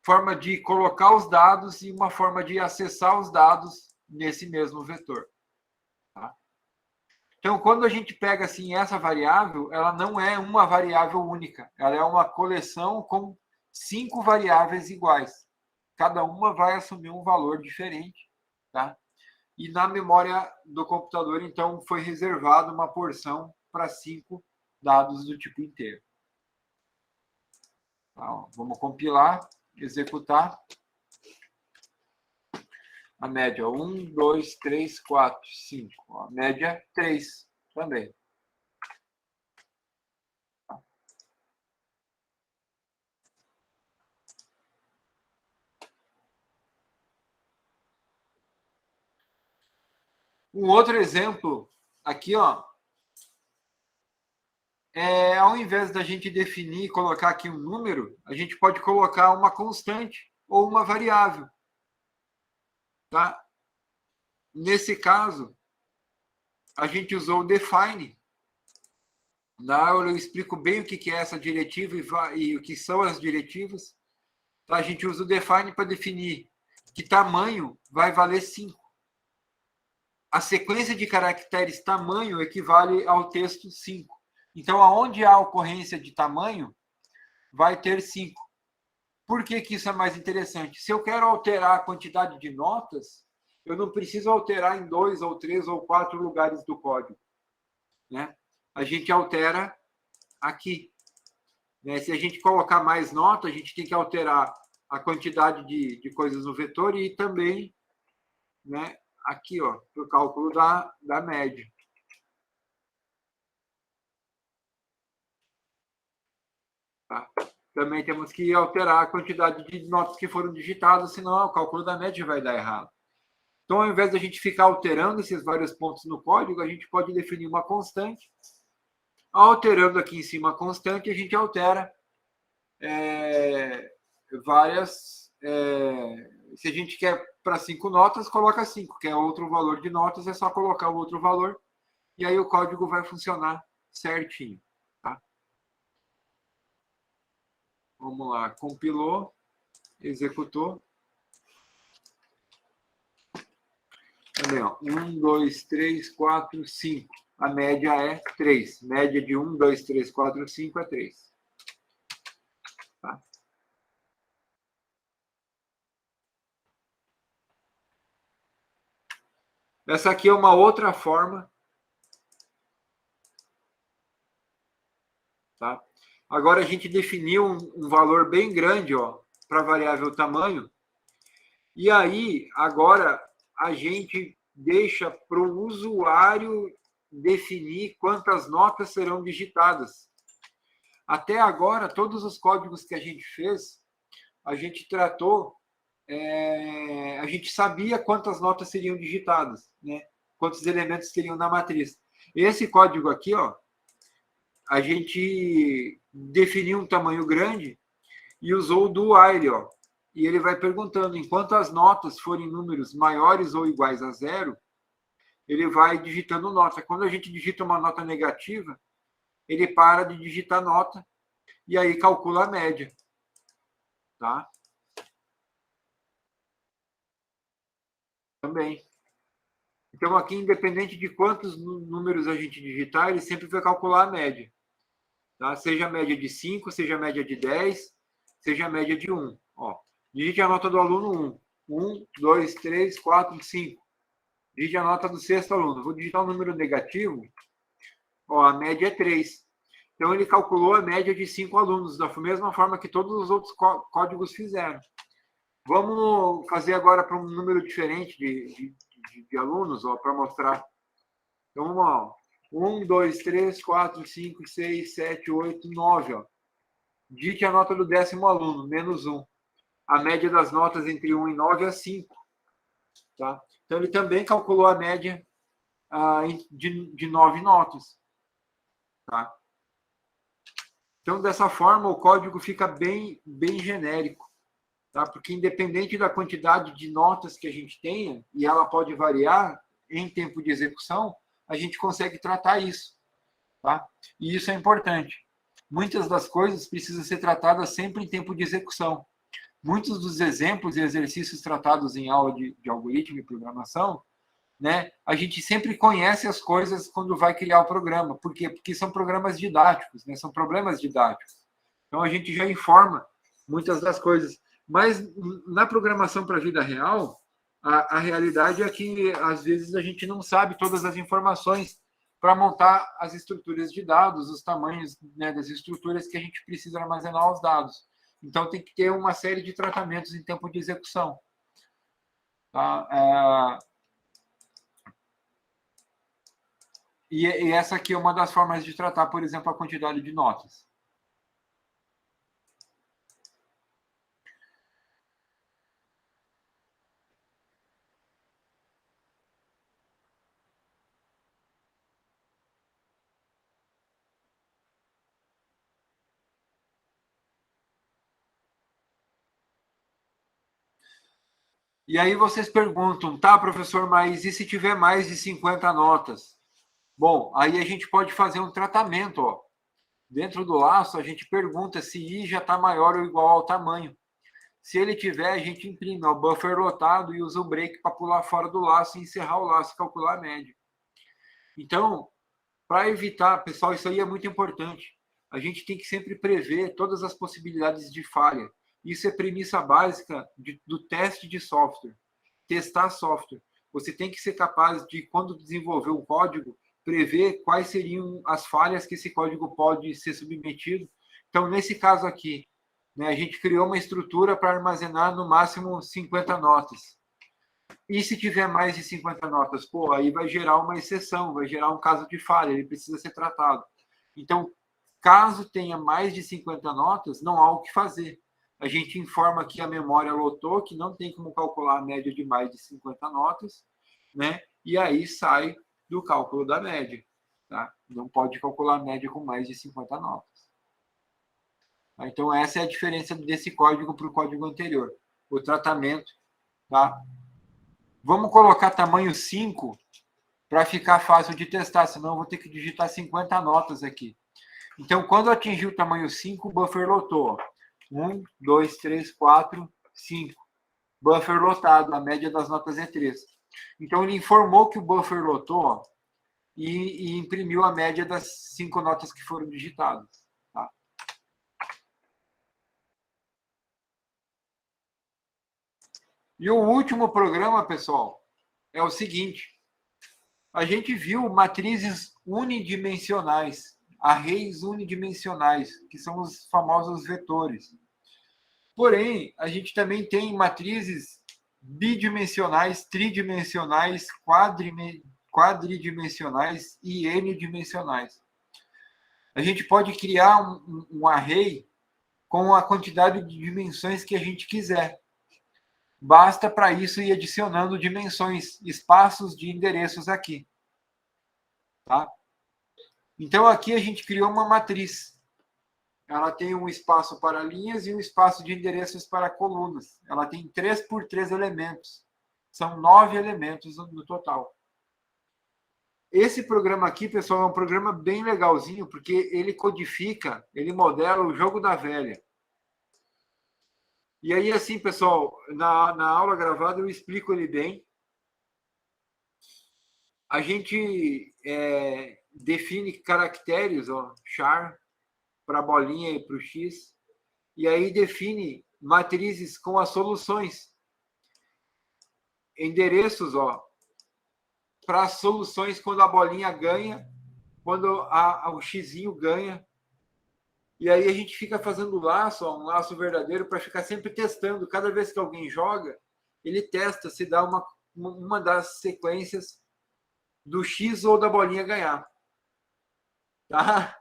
forma de colocar os dados e uma forma de acessar os dados nesse mesmo vetor. Tá? Então, quando a gente pega assim essa variável, ela não é uma variável única, ela é uma coleção com 5 variáveis iguais. Cada uma vai assumir um valor diferente, tá? E na memória do computador, então, foi reservada uma porção para 5 dados do tipo inteiro. Tá? Vamos compilar, executar. A média 1, 2, 3, 4, 5. A média 3 também. Um outro exemplo aqui, ó, ao invés da gente definir e colocar aqui um número, a gente pode colocar uma constante ou uma variável. Tá? Nesse caso, a gente usou o define. Na aula eu explico bem o que é essa diretiva e o que são as diretivas. Tá? A gente usa o define para definir que tamanho vai valer 5. A sequência de caracteres tamanho equivale ao texto 5. Então, aonde há ocorrência de tamanho, vai ter 5. Por que isso é mais interessante? Se eu quero alterar a quantidade de notas, eu não preciso alterar em 2 ou 3 ou 4 lugares do código. Né? A gente altera aqui. Né? Se a gente colocar mais nota, a gente tem que alterar a quantidade de coisas no vetor e também, né, aqui, ó, para o cálculo da média. Tá? Também temos que alterar a quantidade de notas que foram digitadas, senão o cálculo da média vai dar errado. Então, ao invés de a gente ficar alterando esses vários pontos no código, a gente pode definir uma constante. Alterando aqui em cima a constante, a gente altera várias... se a gente quer para 5 notas, coloca 5. Quer outro valor de notas, é só colocar o outro valor. E aí o código vai funcionar certinho. Tá? Vamos lá, compilou, executou. Também, ó, 1, 2, 3, 4, 5. A média é 3. Média de 1, 2, 3, 4, 5 é 3. Tá? Essa aqui é uma outra forma. Tá? Agora a gente definiu um valor bem grande para a variável tamanho. E aí, agora, a gente deixa para o usuário definir quantas notas serão digitadas. Até agora, todos os códigos que a gente fez, a gente tratou, a gente sabia quantas notas seriam digitadas, né? Quantos elementos teriam na matriz. Esse código aqui, ó, a gente definiu um tamanho grande e usou o do while, ó. E ele vai perguntando, enquanto as notas forem números maiores ou iguais a 0, ele vai digitando nota. Quando a gente digita uma nota negativa, ele para de digitar nota e aí calcula a média. Tá? Também. Então, aqui, independente de quantos números a gente digitar, ele sempre vai calcular a média. Tá? Seja a média de 5, seja a média de 10, seja a média de 1. Ó, digite a nota do aluno 1. 1, 2, 3, 4, 5. Digite a nota do sexto aluno. Vou digitar um número negativo. Ó, a média é 3. Então, ele calculou a média de 5 alunos, da mesma forma que todos os outros códigos fizeram. Vamos fazer agora para um número diferente de alunos, para mostrar. Então, vamos lá. 1, 2, 3, 4, 5, 6, 7, 8, 9. Ó. Digite a nota do 10º aluno, menos 1. A média das notas entre 1 e 9 é 5. Tá? Então, ele também calculou a média de 9 notas. Tá? Então, dessa forma, o código fica bem genérico. Tá? Porque, independente da quantidade de notas que a gente tenha, e ela pode variar em tempo de execução, a gente consegue tratar isso. Tá? E isso é importante. Muitas das coisas precisam ser tratadas sempre em tempo de execução. Muitos dos exemplos e exercícios tratados em aula de algoritmo e programação, né, a gente sempre conhece as coisas quando vai criar o programa. Por quê? Porque são programas didáticos, né, são problemas didáticos. Então, a gente já informa muitas das coisas. Mas, na programação para a vida real, a realidade é que, às vezes, a gente não sabe todas as informações para montar as estruturas de dados, os tamanhos, né, das estruturas que a gente precisa armazenar os dados. Então, tem que ter uma série de tratamentos em tempo de execução. Tá? E essa aqui é uma das formas de tratar, por exemplo, a quantidade de notas. E aí vocês perguntam, tá, professor, mas e se tiver mais de 50 notas? Bom, aí a gente pode fazer um tratamento, ó. Dentro do laço, a gente pergunta se I já está maior ou igual ao tamanho. Se ele tiver, a gente imprime o buffer lotado e usa o break para pular fora do laço e encerrar o laço e calcular a média. Então, para evitar, pessoal, isso aí é muito importante. A gente tem que sempre prever todas as possibilidades de falha. Isso é premissa básica do teste de software. Testar software. Você tem que ser capaz de, quando desenvolver um código, prever quais seriam as falhas que esse código pode ser submetido. Então, nesse caso aqui, né, a gente criou uma estrutura para armazenar no máximo 50 notas. E se tiver mais de 50 notas? Pô, aí vai gerar uma exceção, vai gerar um caso de falha, ele precisa ser tratado. Então, caso tenha mais de 50 notas, não há o que fazer. A gente informa que a memória lotou, que não tem como calcular a média de mais de 50 notas, né? E aí sai do cálculo da média. Tá? Não pode calcular a média com mais de 50 notas. Então, essa é a diferença desse código para o código anterior. O tratamento. Tá? Vamos colocar tamanho 5 para ficar fácil de testar, senão eu vou ter que digitar 50 notas aqui. Então, quando atingir o tamanho 5, o buffer lotou. 1, 2, 3, 4, 5. Buffer lotado, a média das notas é 3. Então, ele informou que o buffer lotou e imprimiu a média das 5 notas que foram digitadas. Tá? E o último programa, pessoal, é o seguinte. A gente viu matrizes unidimensionais, arrays unidimensionais, que são os famosos vetores. Porém, a gente também tem matrizes bidimensionais, tridimensionais, quadridimensionais e n-dimensionais. A gente pode criar um array com a quantidade de dimensões que a gente quiser. Basta para isso ir adicionando dimensões, espaços de endereços aqui. Tá? Então, aqui a gente criou uma matriz. Ela tem um espaço para linhas e um espaço de endereços para colunas. Ela tem 3 por 3 elementos. São 9 elementos no total. Esse programa aqui, pessoal, é um programa bem legalzinho, porque ele codifica, ele modela o jogo da velha. E aí, assim, pessoal, na aula gravada eu explico ele bem. A gente define caracteres, ó, char, para a bolinha e para o X, e aí define matrizes com as soluções. Endereços, ó, para as soluções quando a bolinha ganha, quando o xizinho ganha. E aí a gente fica fazendo laço, ó, um laço verdadeiro, para ficar sempre testando. Cada vez que alguém joga, ele testa se dá uma das sequências do X ou da bolinha ganhar. Tá?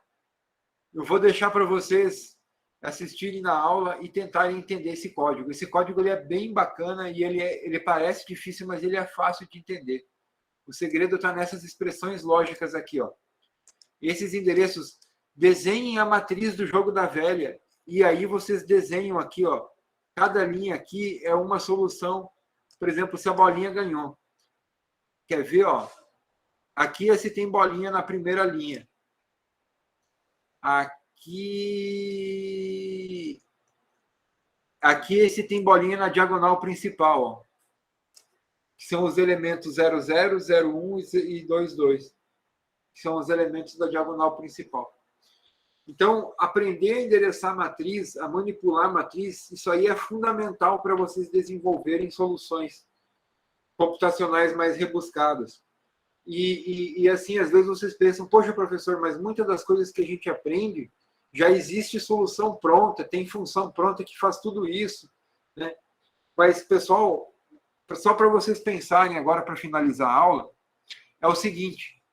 Eu vou deixar para vocês assistirem na aula e tentarem entender esse código. Esse código ele é bem bacana e ele parece difícil, mas ele é fácil de entender. O segredo está nessas expressões lógicas aqui, ó. Esses endereços, desenhem a matriz do jogo da velha e aí vocês desenham aqui, ó. Cada linha aqui é uma solução. Por exemplo, se a bolinha ganhou. Quer ver, ó? Aqui esse tem bolinha na primeira linha. Aqui esse tem bolinha na diagonal principal, ó. Que são os elementos 00, 01 e 22. Que são os elementos da diagonal principal. Então, aprender a endereçar a matriz, a manipular a matriz, isso aí é fundamental para vocês desenvolverem soluções computacionais mais rebuscadas. E assim, às vezes vocês pensam, poxa, professor, mas muitas das coisas que a gente aprende já existe solução pronta, tem função pronta que faz tudo isso, né? Mas, pessoal, só para vocês pensarem agora, para finalizar a aula, é o seguinte,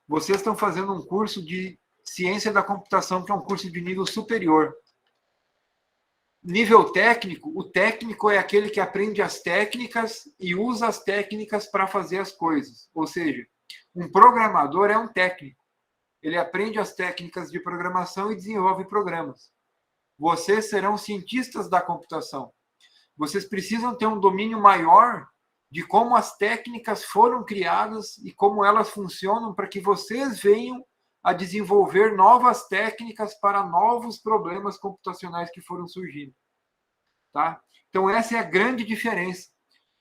vocês estão fazendo um curso de ciência da computação, que é um curso de nível superior. Nível técnico, o técnico é aquele que aprende as técnicas e usa as técnicas para fazer as coisas. Ou seja, um programador é um técnico. Ele aprende as técnicas de programação e desenvolve programas. Vocês serão cientistas da computação. Vocês precisam ter um domínio maior de como as técnicas foram criadas e como elas funcionam para que vocês venham a desenvolver novas técnicas para novos problemas computacionais que foram surgindo. Tá? Então, essa é a grande diferença.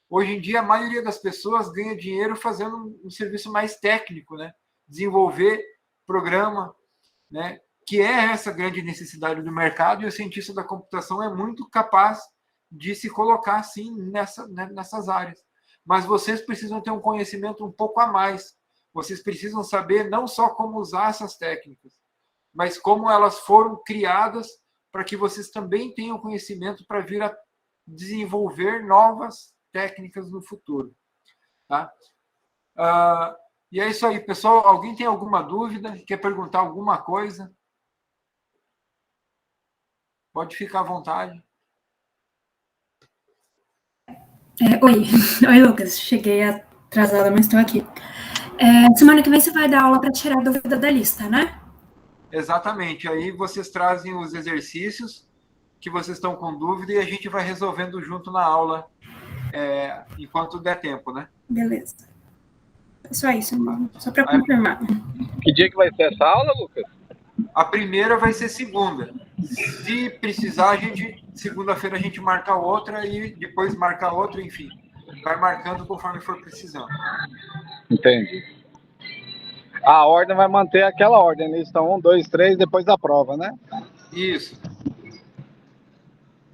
Hoje em dia, a maioria das pessoas ganha dinheiro fazendo um serviço mais técnico, né? Desenvolver programa, né? Que é essa grande necessidade do mercado, e o cientista da computação é muito capaz de se colocar, sim, nessas áreas. Mas vocês precisam ter um conhecimento um pouco a mais. Vocês precisam saber não só como usar essas técnicas, mas como elas foram criadas para que vocês também tenham conhecimento para vir a desenvolver novas técnicas no futuro. Tá? E é isso aí, pessoal. Alguém tem alguma dúvida? Quer perguntar alguma coisa? Pode ficar à vontade. Oi. Oi, Lucas. Cheguei atrasada, mas estou aqui. Semana que vem você vai dar aula para tirar a dúvida da lista, né? Exatamente. Aí vocês trazem os exercícios que vocês estão com dúvida e a gente vai resolvendo junto na aula, enquanto der tempo, né? Beleza. É só isso, só para confirmar. Que dia que vai ser essa aula, Lucas? A primeira vai ser segunda. Se precisar, segunda-feira a gente marca outra e depois marca outra, enfim. Vai marcando conforme for precisando. Entendi. A ordem vai manter aquela ordem, lista 1, 2, 3, depois da prova, né? Isso.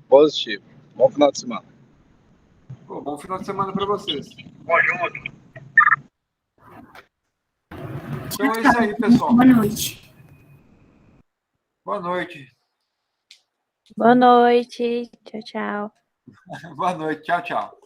Positivo. Bom final de semana. Bom final de semana para vocês. Então é isso aí, pessoal. Boa noite. Boa noite. Boa noite. Tchau, tchau. Boa noite. Tchau, tchau.